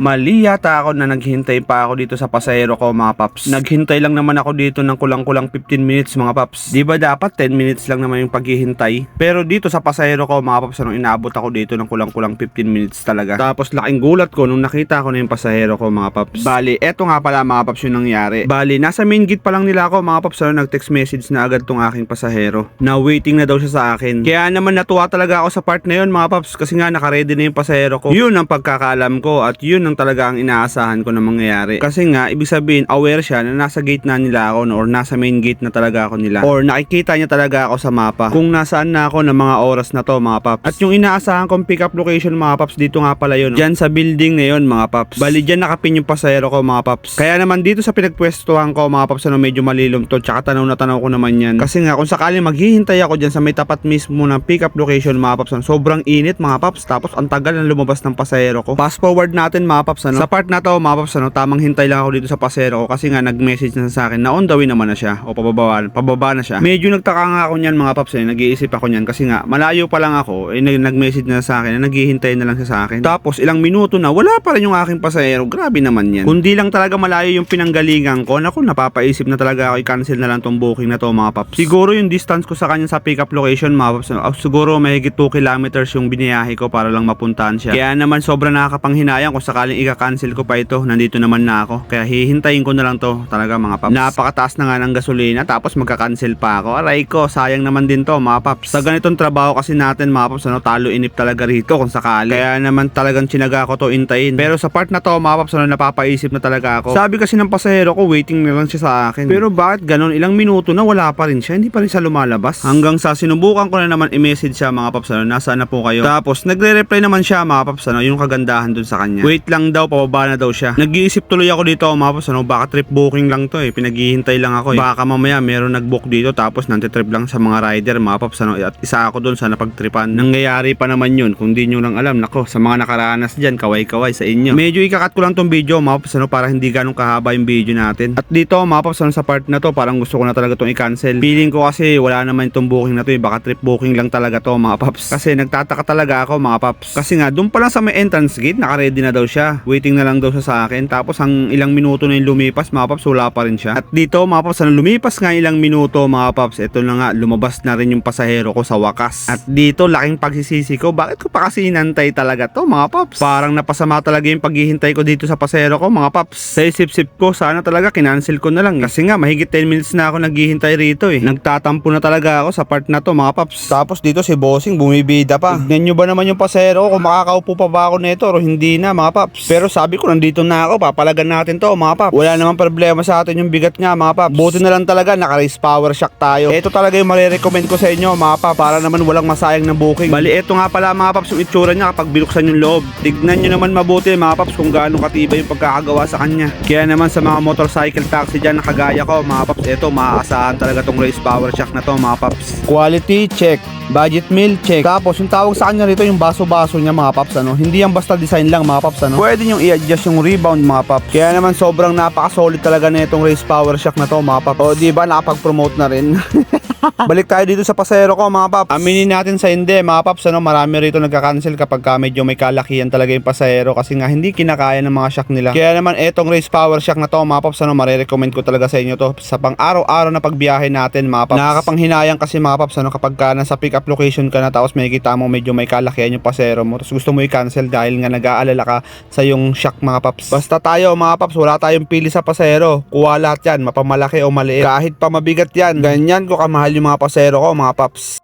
Mali yata ako na naghintay pa ako dito sa pasahero ko mga paps. Naghintay lang naman ako dito ng kulang-kulang 15 minutes mga paps. Di ba dapat 10 minutes lang naman yung paghihintay? Pero dito sa pasahero ko mga paps, anong inaabot ako dito ng kulang-kulang 15 minutes talaga. Tapos laking gulat ko nung nakita ko na yung pasahero ko mga paps. Bali, eto nga pala mga paps yung nangyari. Bali, nasa main gate pa lang nila ako mga paps, nag-text message na agad tong aking pasahero na waiting na daw siya sa akin. Kaya naman natuwa talaga ako sa part na yun mga paps, kasi nga nakaredy na yung pasahero ko. Yun ang pagkakaalam ko at yun ang talaga ang inaasahan ko na mangyayari. Kasi nga, ibig sabihin, aware siya na nasa gate na nila ako or nasa main gate na talaga ako nila. Or nakikita niya talaga ako sa mapa kung nasaan na ako ng mga oras na to mga paps. At yung inaasahan kong pick up location mga paps, dito nga pala yun. Diyan sa building na yun mga paps. Bali dyan nakapin yung pasahero ko mga paps. Kaya naman dito sa pinagpwestuhan ko mga paps, medyo malilom to, tsaka tanaw na tanaw ko naman yan. Kasi nga kung sakaling maghihintay ako dyan sa may tapat mismo ng pick up location mga paps, sobrang init mga paps. Tapos ang tagal na lumabas ng pasahero ko. Fast forward natin mga paps, sa part na to mga paps, tamang hintay lang ako dito sa pasahero ko kasi nga nag-message na sa akin na on the way naman na siya o pababa na siya. Medyo nagtaka nga ako niyan mga paps, nag-iisip ako niyan kasi nga malayo pa lang ako, nag-message na sa akin na naghihintay na lang siya sa akin. Tapos ilang minuto na wala pa rin yung aking pasahero. Grabe naman yan. Kundi lang talaga malayo yung pinanggalingan ko, naku, napapaisip na talaga ako i-cancel na lang tong booking na to mga paps. Siguro yung distance ko sa kanya sa pick up location mga paps, siguro mahigit 2 kilometers yung biniyahe ko para lang mapuntahan siya. Kaya naman sobrang nakakapanghinayang kung sakaling i-cancel ko pa ito, nandito naman na ako. Kaya hihintayin ko na lang to talaga mga paps. Napakataas na nga ng gasolina tapos magka-cancel pa ako. Aray ko, sayang naman din to mga paps. Sa ganitong trabaho kasi natin mga paps, talo inip talaga rito kung sakali. Kaya naman talagang chinaga ko to intayin. Pero sa part na to mga paps, napapaisip na talaga ako. Sabi kasi ng pasahero ko, waiting na lang siya sa akin. Pero bakit ganon? Ilang minuto na wala pa rin siya, hindi pa rin siya lumalabas. Hanggang sa sinubukan ko na naman i-message siya mga paps, nasaan na po kayo? Tapos nagre-reply naman siya mga paps, yung kagandahan dun sa kanya. Wait lang daw, pababa na daw siya. Nag-iisip tuloy ako dito mga paps, baka trip booking lang to pinaghihintay lang ako Baka mamaya meron nag-book dito tapos nantitrip lang sa mga rider mga paps, at isa ako dun sa napagtripan. Nangyayari pa naman yun, kung di nyo lang alam. Nako, sa mga nakaranas dyan, kaway-kaway sa inyo. Medyo ikakat ko lang tong video mga paps, para hindi ganong kahaba yung video natin. At dito mga paps, sa part na to parang gusto ko na talaga tong i-cancel. Feeling ko kasi wala naman itong booking na to baka trip booking lang talaga to mga paps. Kasi nagtataka talaga ako mga paps. Kasi nga doon pa lang sa may entrance gate, naka-ready na daw siya. Waiting na lang daw siya sa akin. Tapos ang ilang minuto na yung lumipas mga paps, wala pa rin siya. At dito mga paps, lumipas nga ilang minuto mga paps, ito na nga, lumabas na rin yung pasahero ko sa wakas. At dito laking pagsisisi ko, bakit ko pa kasi inantay talaga to mga paps? Parang napasama talaga yung paghihintay ko dito sa pasahero ko mga paps. Sa isip-sip ko, sana talaga kinancel ko na lang kasi nga mahigit 10 minutes na ako naghihintay rito Nagtatampo na talaga ako sa part na to mga paps. Tapos dito si bossing bumibida pa. Tignan nyo ba naman yung pasahero ko kung makakaupo pa ba ako nito o hindi na mga paps. Pero sabi ko nandito na ako, papalagan natin to mga paps. Wala namang problema sa atin yung bigat nga mga paps. Buti na lang talaga naka-race power shock tayo. Ito talaga yung marirecommend ko sa inyo mga paps, para naman walang masayang na booking. Bali ito nga pala mga paps yung itsura niya kapag binuksan yung loob. Tignan nyo naman mabuti mga paps kung gaano katibay yung pagkakagawa sa kanya. Kaya naman sa mga motorcycle taxi dyan na kagaya ko mga paps, ito maaasahan talaga tong race power shock na to mga paps. Quality check, budget meal check. Tapos yung tawag sa kanya rito yung baso-baso niya mga paps, hindi yan basta design lang mga paps, pwede nyo i-adjust yung rebound mga paps. Kaya naman sobrang napaka-solid talaga na itong race power shock na to mga paps. O diba nakapag-promote na rin. Balik tayo dito sa pasahero ko mga paps. Aminin natin sa hindi mga paps, marami rito nagka-cancel kapag medyo may kalakihan talaga yung pasahero kasi nga hindi kinakaya ng mga shock nila. Kaya naman etong race power shock na to mga paps, marirecommend ko talaga sa inyo to sa pang araw-araw na pagbiyahe natin mga paps. Nakakapanghinayang kasi mga paps, kapag nasa pick up location ka na tapos makikita mo medyo may kalakihan yung pasahero mo tapos gusto mo i-cancel dahil nga nag-aalala ka sa yung shock mga paps. Basta tayo mga paps, wala tayong pili sa pasahero. Kuha lahat yan, mapamalaki o maliit. Kahit pa mabigat yan, ganyan ko kamahal yung mga pasahero ko mga paps.